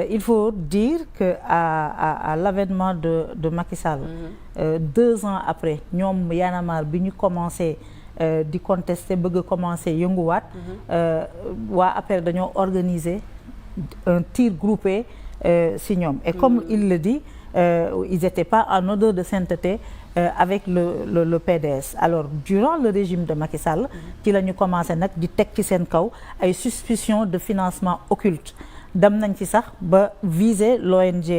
Il faut dire que à l'avènement de Macky Sall. 2 ans après ñoom Y'en a marre bi ñu commencé di contester bëgg a commencé yënguwaat. waa après dañoo organiser un tir groupé si ñoom. Et comme il le dit ils n'étaient pas en odeur de sainteté. Avec le PDS alors durant le régime de Macky Sall ci la ñu commencé nag di teg ci seen kaw ay suspicions de financement occulte dem nañ ci sax ba viser l'ONG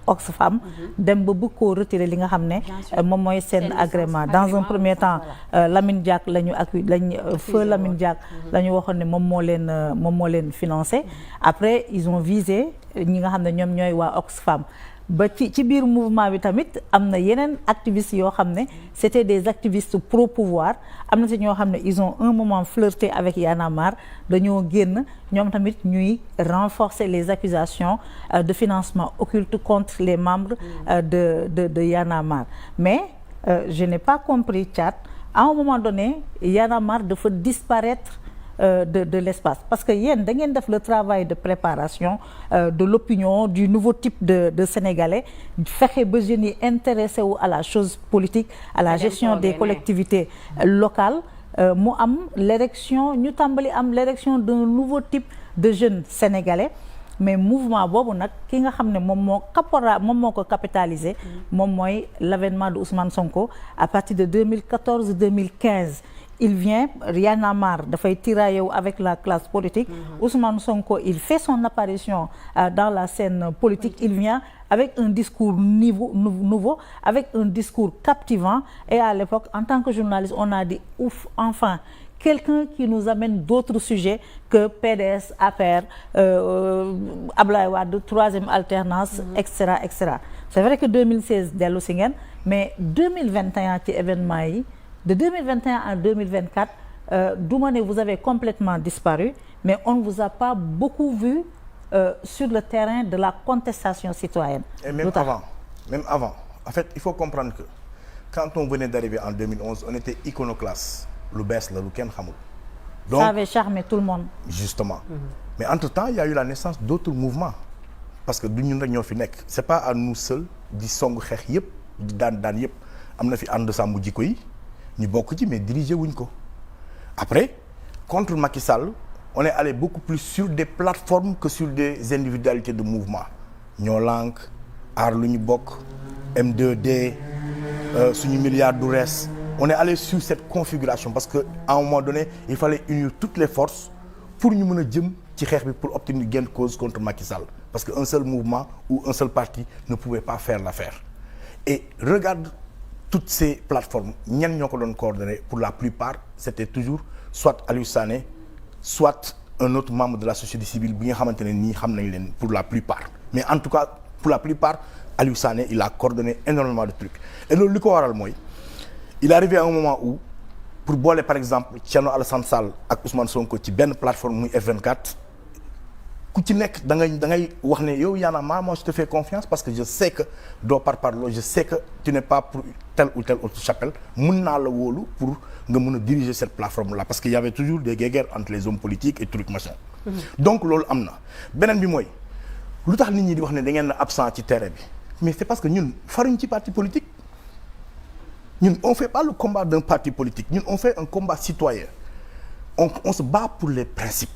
Oxfam dem ba bëgg koo retirer li nga xam ne moom mooy seen agrément dans un premier temps Lamine Diack la ñu feu Lamine Diack la ñu waxoon ne moom moo leen financé après ils ont visé ñi nga xam ne ñoom ñooy waa Oxfam ba ci biir mouvement bi tamit am na yeneen activistes yoo xam ne c'était des activistes pro pouvoir am na si ñoo xam ne ils ont un moment flirté avec Y'en a marre dañoo génn ñoom tamit ñuy renforcer les accusations de financement occulte contre les membres de Y'en a marre mais je n'ai pas compris Thiat à un moment donné Y'en a marre dafa disparaître de l'espace parce que yéen da ngeen def le travail de préparation de l'opinion du nouveau type de Sénégalais fexe ba jeunes yi intéressé wu à la chose politique à la gestion des collectivités locales mu am l'élection ñu tàmbali am l'élection d'un nouveau type de jeunes Sénégalais mais mouvement boobu nag ki nga xam ne moom moo ko capitalisé moom mooy l'avènement de Ousmane Sonko à partir de 2014-2015 il vient Y'en a marre dafay tirailler avec la classe politique. Ousmane Sonko il fait son apparition dans la scène politique il vient avec un discours nouveau avec un discours captivant et à l'époque en tant que journaliste on a dit ouf enfin quelqu'un qui nous amène d'autres sujets que PDS APR Ablaye Wade troisième alternance etc. C'est vrai que 2016 dellu si ngeen mais 2021 ci événement yi de 2021 à 2024 Doumane vous avez complètement disparu mais on ne vous a pas beaucoup vu sur le terrain de la contestation citoyenne. Et même avant en fait il faut comprendre que quand on venait d'arriver en 2011 on était iconoclaste lu bees la lu kenn xamul. Donc ça avait charmé tout le monde. Justement. Mais entre-temps il y a eu la naissance d'autres mouvements parce que du ñun rek ñoo fi nekk c'est pas à nous seuls di song xeex yëpp di daan yëpp am na fi ànd sàmm jikko yi. ñu bokk ci mais diriger wuñ ko après contre Macky Sall on est allé beaucoup plus sur des plateformes que sur des individualités de mouvement ñoo lànk aar lu ñu bokk M2D suñu milliard du res on est allé sur cette configuration parce que à un moment donné il fallait unir toutes les forces pour ñu mën a jëm ci xeex bi pour obtenir gain de cause contre Macky Sall parce que un seul mouvement ou un seul parti ne pouvait pas faire l'affaire et regarde toutes ces plateformes ñan ñoo ko doon coordonner pour la plupart c'était toujours soit Aliou Sané soit un autre membre de la société civile bi nga xamante ne nii xam nañ leen pour la plupart mais en tout cas pour la plupart Aliou Sané il a coordonné énormément de trucs et loolu li ko waral mooy il est arrivé à un moment où pour boole par exemple Thierno Alassane Sall ak Ousmane Sonko ci benn plateforme muy F24 ku ci nekk da ngay wax ne yow Y'en a marre moi je te fais confiance parce que je sais que doo parparloo je sais que tu n'es pas pour telle ou telle autre chapelle mën naa la wóolu pour nga mën a diriger cette plateforme là parce que y avait toujours des guéguerres entre les hommes politiques et trucs machin. Donc loolu am na beneen bi mooy lu tax nit ñi di wax ne da ngeen a absent ci terrain bi mais c'est parce que ñun faruñ ci parti politique ñun on fait pas le combat d'un parti politique ñun on fait un combat citoyen on se bat pour les principes.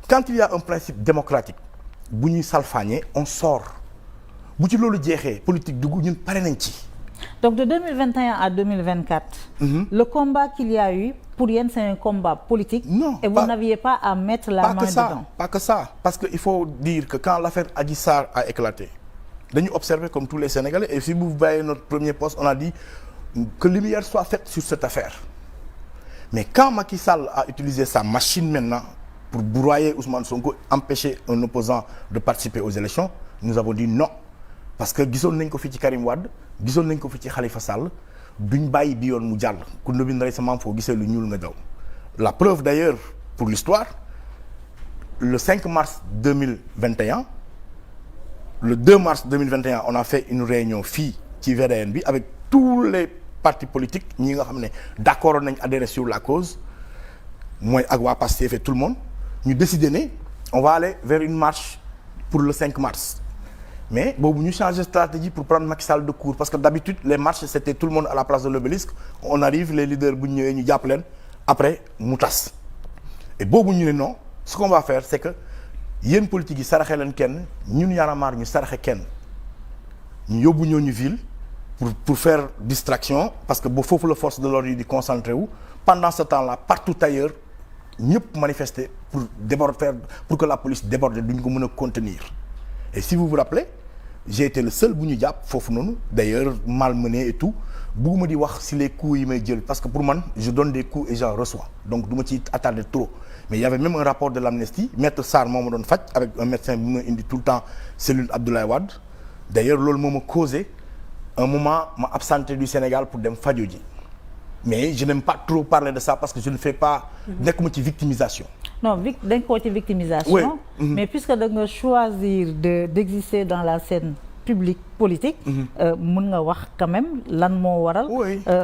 Quand il y a un principe démocratique bu ñuy salfaañee on sort bu ci loolu jeexee politique dugg ñun pare nañ ci. Donc de 2021 à 2024. Le combat qu'il y a eu pour yéen c'est un combat politique. Non, et vous n'aviez pas à mettre la main dedans. Pas que ça parce que il faut dire que quand l'affaire Adji Sarr a éclaté dañu observer comme tous les Sénégalais et si vous voyez notre premier poste on a dit que lumière soit faite sur cette affaire mais quand Macky Sall a utilisé sa machine maintenant. Pour broyer Ousmane Sonko, empêcher un opposant de participer aux élections, nous avons dit non. Parce que gisoon nañ ko fi ci Karim Wade gisoon nañ ko fi ci Khalifa Sall duñ bàyyi bi yoon mu jàll ku ndóbin rey sa maam foo gisee lu ñuul nga daw. La preuve d'ailleurs pour l'histoire le 5 mars 2021 le 2 mars 2021 on a fait une réunion fii ci VDN bi avec tous les partis politiques ñi nga xam ne d'accord nañ adhérer sur la cause mooy ak waa Pastef et tout le monde ñu décider ne on va aller vers une marche pour le 5 mars mais boobu ñu changer stratégie pour prendre Macky Sall de court parce que d'habitude les marches c'était tout le monde à la place de l'obélisque on arrive les leaders bu ñu ñëwee ñu jàpp leen après mu tas et boobu ñu ne non ce qu'on va faire c'est que yéen politique yi saraxe leen kenn ñun Y'en a marre ñu saraxe kenn ñu yóbbu ñooñu ville pour faire distraction parce que ba foofu la force de l'ordre yi di concentré wu pendant ce temps-là partout ailleurs ñëpp manifester pour que la police déborde duñ ko mën a contenir et si vous vous rappelez j'ai été le seul bu ñu jàpp foofu noonu d'ailleurs malmené et tout bugguma di wax si les coups yi may jël parce que pour man je donne des coups et j'en reçois donc du ma ci attarder trop mais il y avait même un rapport de l'Amnesty maître Sarr moo ma doon faj avec un médecin bu ma indi tout le temps cellule Abdoulaye Wade d'ailleurs loolu moo ma causé un moment ma absenté du Sénégal pour dem fajo ji mais je n'aime pas trop parler de ça parce que je ne fais pas nekkuma ci victimisation non dañ koo ci victimisation oui. Mais puisque da nga choisir d'exister dans la scène publique politique mën nga wax quand même lan moo waral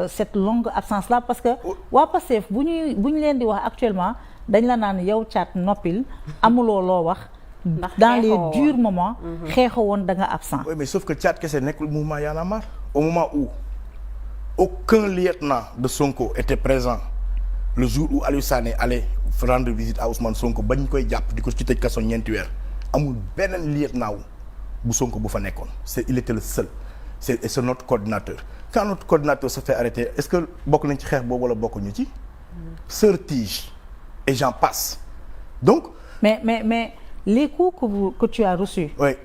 cette longue absence là parce que waa Pastef bu ñu leen di wax actuellement dañ la naan yow Thiat noppil amuloo loo wax dans les durs moments xeexoo woon da nga absent oui mais sauf que Thiat kese nekkul mouvement Y'en a marre au moment où aucun lieutenant de Sonko était présent le jour où Aliou Sané allait rendre visite à Ousmane Sonko bañ koy jàpp di ko ci tëj kaso 9 weer amul beneen lieutenant bu Sonko bu fa nekkoon il était le seul c'est notre coordinateur quand notre coordinateur se fait arrêter est-ce que bokk nañ ci xeex boobu wala bokkuñu ci Sœur Tige et j'en passe donc mais les coups que tu as reçus oui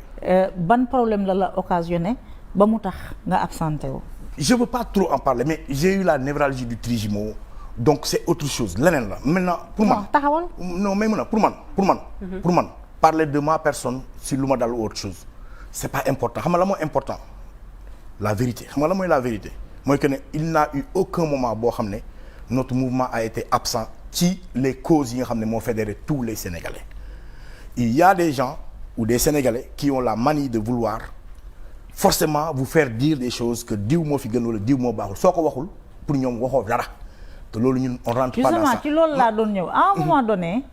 ban problème la occasionné ba mu tax nga absenté wu je veux pas trop en parler mais j'ai eu la névralgie du trijumeau donc c'est autre chose leneen la maintenant pour man taxawal non mais pour man parler de ma personne si lu ma dal ou autre chose c'est pas important xam nga la mooy important la vérité xam nga la mooy la vérité mooy que ne il n'a eu aucun moment boo xam ne notre mouvement a été absent ci les causes yi nga xam ne moo fédéré tous les Sénégalais il y a des gens ou des Sénégalais qui ont la manie de vouloir forcément vous faire dire des choses que diw moo fi gën wala diw moo baaxul soo ko waxul pour ñoom waxoo dara te loolu ñun on rentre pas dans ça justement ci loolu laa doon ñëw à un moment donné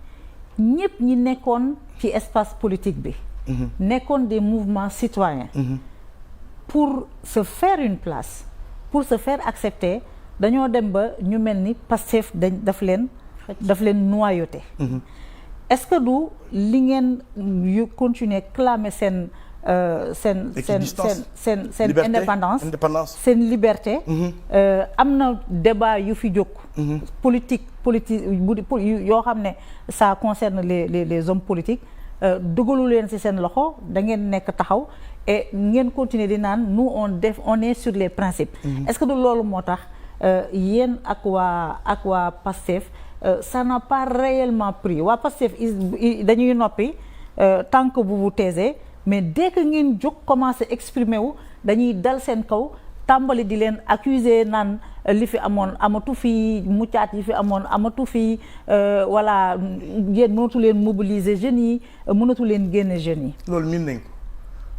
ñëpp ñi nekkoon ci espace politique bi nekkoon des mouvements citoyens pour se faire une place pour se faire accepter dañoo dem ba ñu mel ni Pastef daf leen noyauté est-ce que du li ngeen yu continuer clamer seen indépendance seen liberté am na débat yu fi jóg politique yoo xam ne ça concerne les hommes politiques dugalu leen ci seen loxo da ngeen nekk taxaw et ngeen continuer di naan nous on est sur les principes est-ce que du loolu moo tax yéen ak waa Pastef ça n'a pas réellement pris waa Pastef dañuy noppi tant que vous vous taisez mais dès que ngeen jóg commencer exprimer wu dañuy dal seen kaw tàmbali di leen accuser naan li fi amoon amatu fi muccaat yi fi amoon amatu fi voilà yéen mënatu leen mobiliser jeunes yi mënatu leen génne jeunes yi. loolu miin nañ ko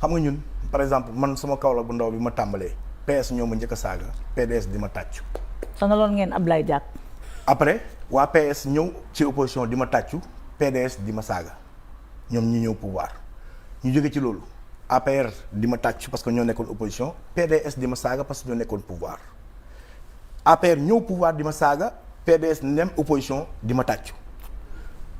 xam nga ñun par exemple man sama Kaolack bu ndaw bi ma tàmbalee PS ñoo ma njëkk a saaga PDS di ma tàccu. sonaloon ngeen Ablaye Diack. après waa PS ñëw ci opposition di ma tàccu PDS di ma saaga ñoom ñu ñëw pouvoir. ñu jóge ci loolu APR di ma tàcc parce que ñoo nekkoon opposition PDS di ma saaga parce que ñoo nekkoon pouvoir APR ñëw pouvoir di ma saaga PDS nem opposition di ma tàcc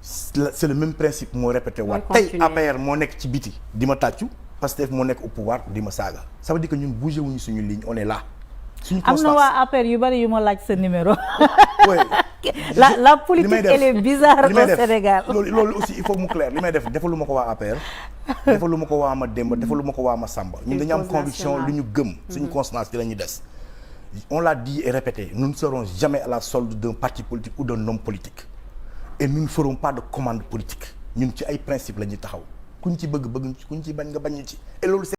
c'est le même principe moo répété waat tey APR moo nekk ci biti di ma tàccu Pastef moo nekk au pouvoir di ma saaga ça veut dire que ñun bougé wuñu suñu ligne on est là suñu constance am na waa APR yu bari yu ma laaj sa numéro oui la politique elle est bizarre au Sénégal loolu aussi il faut mu clair li may def defaluma ko waa APR defaluma ko waa ma Demba defaluma ko waa ma Samba ñun dañu am conviction lu ñu gëm suñu constance ci la ñuy des on l'a dit et répété nous ne serons jamais à la solde d'un parti politique ou d'un homme politique et nous ne ferons pas de commande politique ñun ci ay principe la ñuy taxaw kuñ ci bëgg ci kuñ ci bañ nga bañ ci et loolu